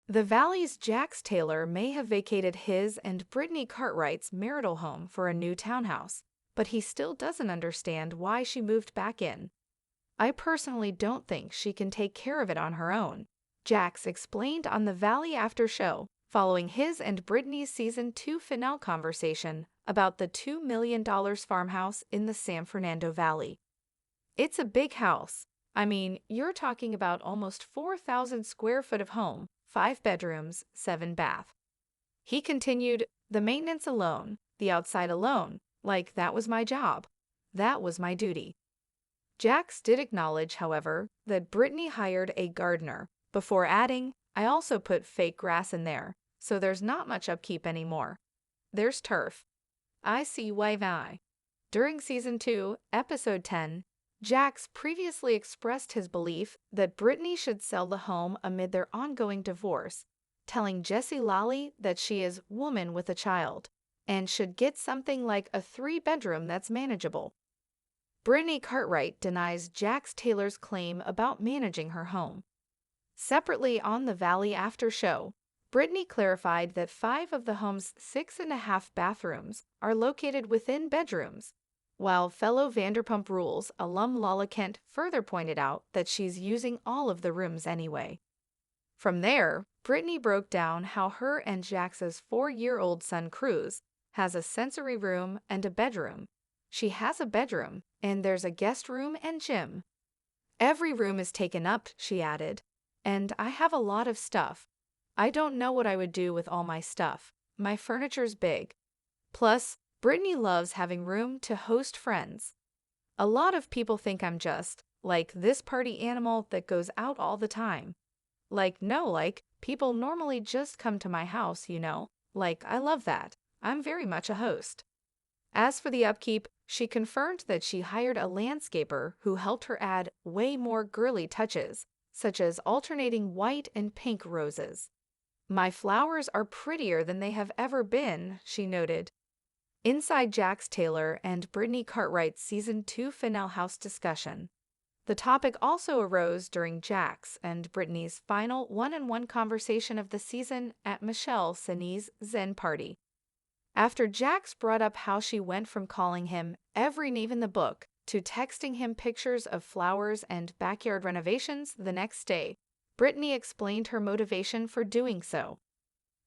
The Valley's Jax Taylor may have vacated his and Brittany Cartwright's marital home for a new townhouse, but he still doesn't understand why she moved back in. I personally don't think she can take care of it on her own, Jax explained on the Valley After Show, following his and Brittany's Season 2 finale conversation about the $2 million farmhouse in the San Fernando Valley. It's a big house. I mean, you're talking about almost 4,000 square foot of home, 5 bedrooms, 7 bath. He continued, the maintenance alone, the outside alone, like that was my job. That was my duty. Jax did acknowledge, however, that Brittany hired a gardener, before adding, I also put fake grass in there, so there's not much upkeep anymore. There's turf. I see why. During Season 2, Episode 10, Jax previously expressed his belief that Brittany should sell the home amid their ongoing divorce, telling Jessie Lolly that she is woman with a child and should get something like a 3-bedroom that's manageable. Brittany Cartwright denies Jax Taylor's claim about managing her home. Separately on the Valley After Show, Brittany clarified that 5 of the home's 6.5 bathrooms are located within bedrooms, while fellow Vanderpump Rules alum Lala Kent further pointed out that she's using all of the rooms anyway. From there, Brittany broke down how her and Jax's 4-year-old son Cruz has a sensory room and a bedroom. She has a bedroom, and there's a guest room and gym. Every room is taken up, she added, and I have a lot of stuff. I don't know what I would do with all my stuff. My furniture's big. Plus, Brittany loves having room to host friends. A lot of people think I'm just, like, this party animal that goes out all the time. People normally just come to my house, you know. I love that. I'm very much a host. As for the upkeep, she confirmed that she hired a landscaper who helped her add way more girly touches, such as alternating white and pink roses. My flowers are prettier than they have ever been, she noted. Inside Jax Taylor and Brittany Cartwright's Season 2 finale house discussion, the topic also arose during Jax and Brittany's final one-on-one conversation of the season at Michelle Sini's Zen party. After Jax brought up how she went from calling him every name in the book to texting him pictures of flowers and backyard renovations the next day, Brittany explained her motivation for doing so.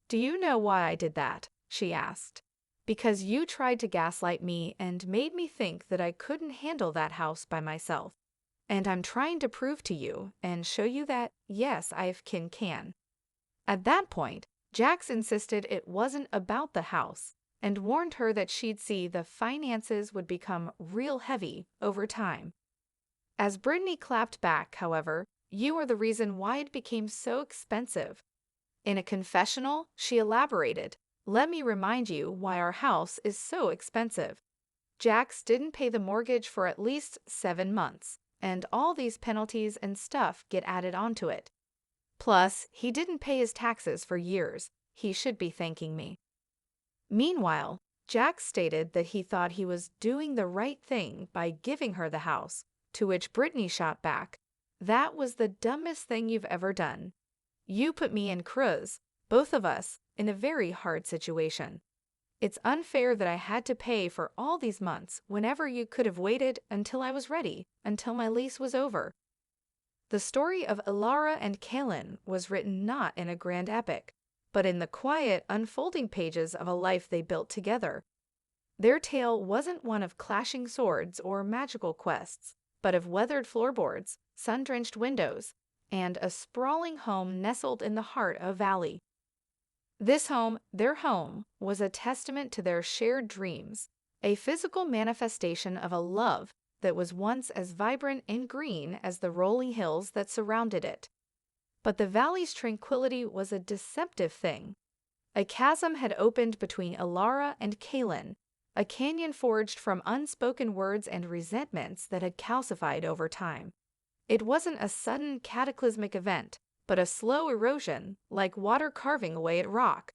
Do you know why I did that? She asked. Because you tried to gaslight me and made me think that I couldn't handle that house by myself. And I'm trying to prove to you and show you that, yes, I can. At that point, Jax insisted it wasn't about the house and warned her that she'd see the finances would become real heavy over time. As Brittany clapped back, however, you are the reason why it became so expensive. In a confessional, she elaborated, let me remind you why our house is so expensive. Jax didn't pay the mortgage for at least 7 months, and all these penalties and stuff get added onto it. Plus, he didn't pay his taxes for years. He should be thanking me. Meanwhile, Jax stated that he thought he was doing the right thing by giving her the house, to which Brittany shot back, that was the dumbest thing you've ever done. You put me and Cruz, both of us, in a very hard situation. It's unfair that I had to pay for all these months whenever you could have waited until I was ready, until my lease was over. The story of Ilara and Kaylin was written not in a grand epic, but in the quiet, unfolding pages of a life they built together. Their tale wasn't one of clashing swords or magical quests, but of weathered floorboards, sun-drenched windows, and a sprawling home nestled in the heart of a valley. This home, their home, was a testament to their shared dreams, a physical manifestation of a love that was once as vibrant and green as the rolling hills that surrounded it. But the valley's tranquility was a deceptive thing. A chasm had opened between Ilara and Kaylin, a canyon forged from unspoken words and resentments that had calcified over time. It wasn't a sudden cataclysmic event, but a slow erosion, like water carving away at rock.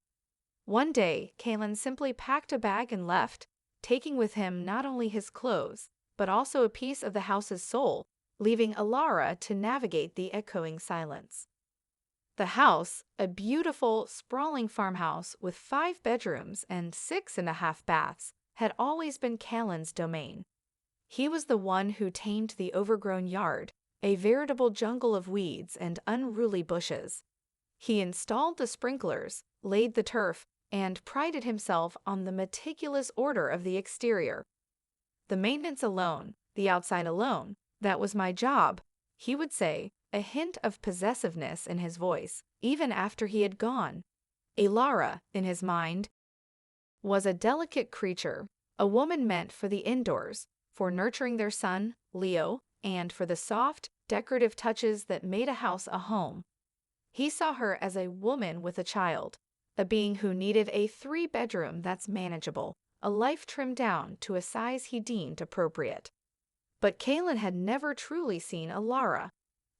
One day, Kaylin simply packed a bag and left, taking with him not only his clothes, but also a piece of the house's soul, leaving Ilara to navigate the echoing silence. The house, a beautiful, sprawling farmhouse with 5 bedrooms and 6.5 baths, had always been Callan's domain. He was the one who tamed the overgrown yard, a veritable jungle of weeds and unruly bushes. He installed the sprinklers, laid the turf, and prided himself on the meticulous order of the exterior. The maintenance alone, the outside alone, that was my job, he would say, a hint of possessiveness in his voice, even after he had gone. Elara, in his mind, was a delicate creature, a woman meant for the indoors, for nurturing their son, Leo, and for the soft, decorative touches that made a house a home. He saw her as a woman with a child, a being who needed a 3-bedroom that's manageable, a life trimmed down to a size he deemed appropriate. But Callan had never truly seen Elara.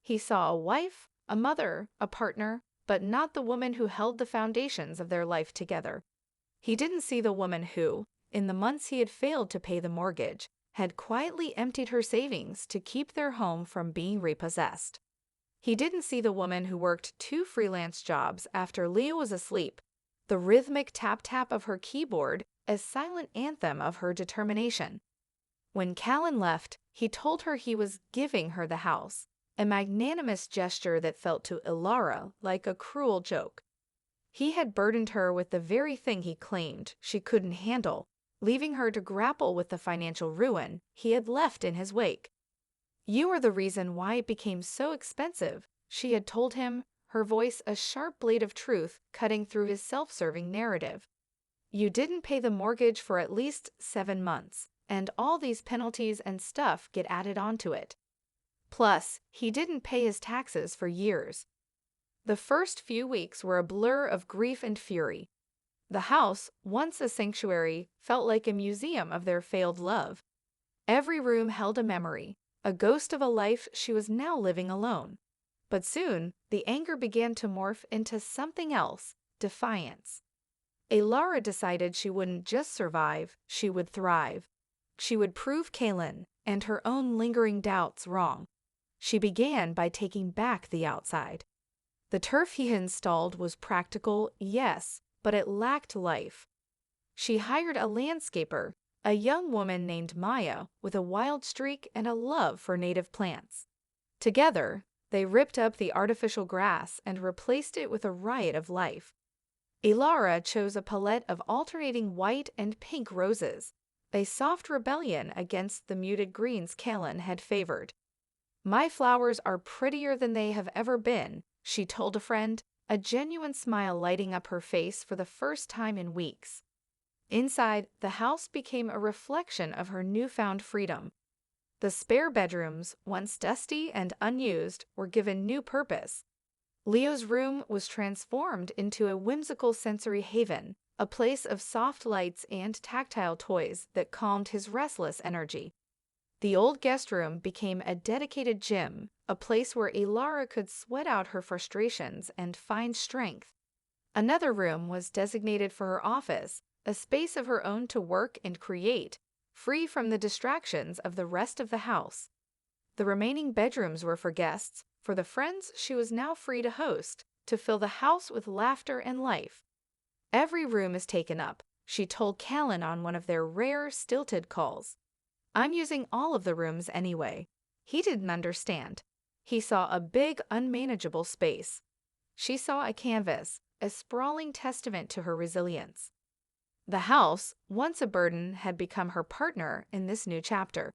He saw a wife, a mother, a partner, but not the woman who held the foundations of their life together. He didn't see the woman who, in the months he had failed to pay the mortgage, had quietly emptied her savings to keep their home from being repossessed. He didn't see the woman who worked 2 freelance jobs after Leo was asleep, the rhythmic tap-tap of her keyboard a silent anthem of her determination. When Callan left, he told her he was giving her the house, a magnanimous gesture that felt to Elara like a cruel joke. He had burdened her with the very thing he claimed she couldn't handle, leaving her to grapple with the financial ruin he had left in his wake. "You are the reason why it became so expensive," she had told him, her voice a sharp blade of truth cutting through his self-serving narrative. "You didn't pay the mortgage for at least 7 months, and all these penalties and stuff get added onto it. Plus, he didn't pay his taxes for years." The first few weeks were a blur of grief and fury. The house, once a sanctuary, felt like a museum of their failed love. Every room held a memory, a ghost of a life she was now living alone. But soon, the anger began to morph into something else, defiance. Elara decided she wouldn't just survive, she would thrive. She would prove Callan and her own lingering doubts wrong. She began by taking back the outside. The turf he had installed was practical, yes, but it lacked life. She hired a landscaper, a young woman named Maya with a wild streak and a love for native plants. Together, they ripped up the artificial grass and replaced it with a riot of life. Elara chose a palette of alternating white and pink roses, a soft rebellion against the muted greens Callan had favored. "My flowers are prettier than they have ever been," she told a friend, a genuine smile lighting up her face for the first time in weeks. Inside, the house became a reflection of her newfound freedom. The spare bedrooms, once dusty and unused, were given new purpose. Leo's room was transformed into a whimsical sensory haven, a place of soft lights and tactile toys that calmed his restless energy. The old guest room became a dedicated gym, a place where Elara could sweat out her frustrations and find strength. Another room was designated for her office, a space of her own to work and create, free from the distractions of the rest of the house. The remaining bedrooms were for guests, for the friends she was now free to host, to fill the house with laughter and life. "Every room is taken up," she told Callan on one of their rare, stilted calls. "I'm using all of the rooms anyway." He didn't understand. He saw a big, unmanageable space. She saw a canvas, a sprawling testament to her resilience. The house, once a burden, had become her partner in this new chapter.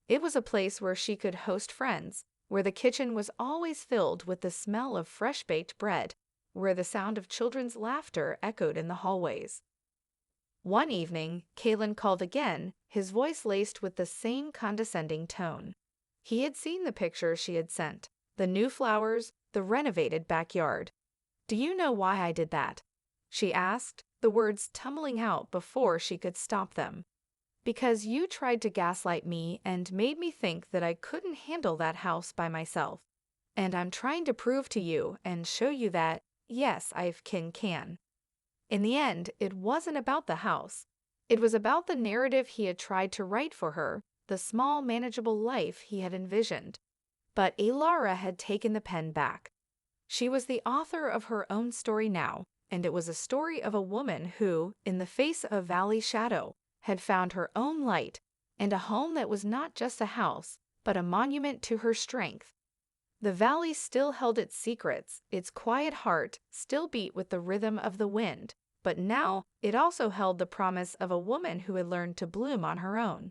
It was a place where she could host friends, where the kitchen was always filled with the smell of fresh-baked bread, where the sound of children's laughter echoed in the hallways. One evening, Callan called again, his voice laced with the same condescending tone. He had seen the pictures she had sent, the new flowers, the renovated backyard. "Do you know why I did that?" she asked, the words tumbling out before she could stop them. "Because you tried to gaslight me and made me think that I couldn't handle that house by myself. And I'm trying to prove to you and show you that, yes, I can. In the end, it wasn't about the house. It was about the narrative he had tried to write for her, the small, manageable life he had envisioned. But Elara had taken the pen back. She was the author of her own story now, and it was a story of a woman who, in the face of valley shadow, had found her own light and a home that was not just a house, but a monument to her strength. The valley still held its secrets, its quiet heart still beat with the rhythm of the wind, but now it also held the promise of a woman who had learned to bloom on her own.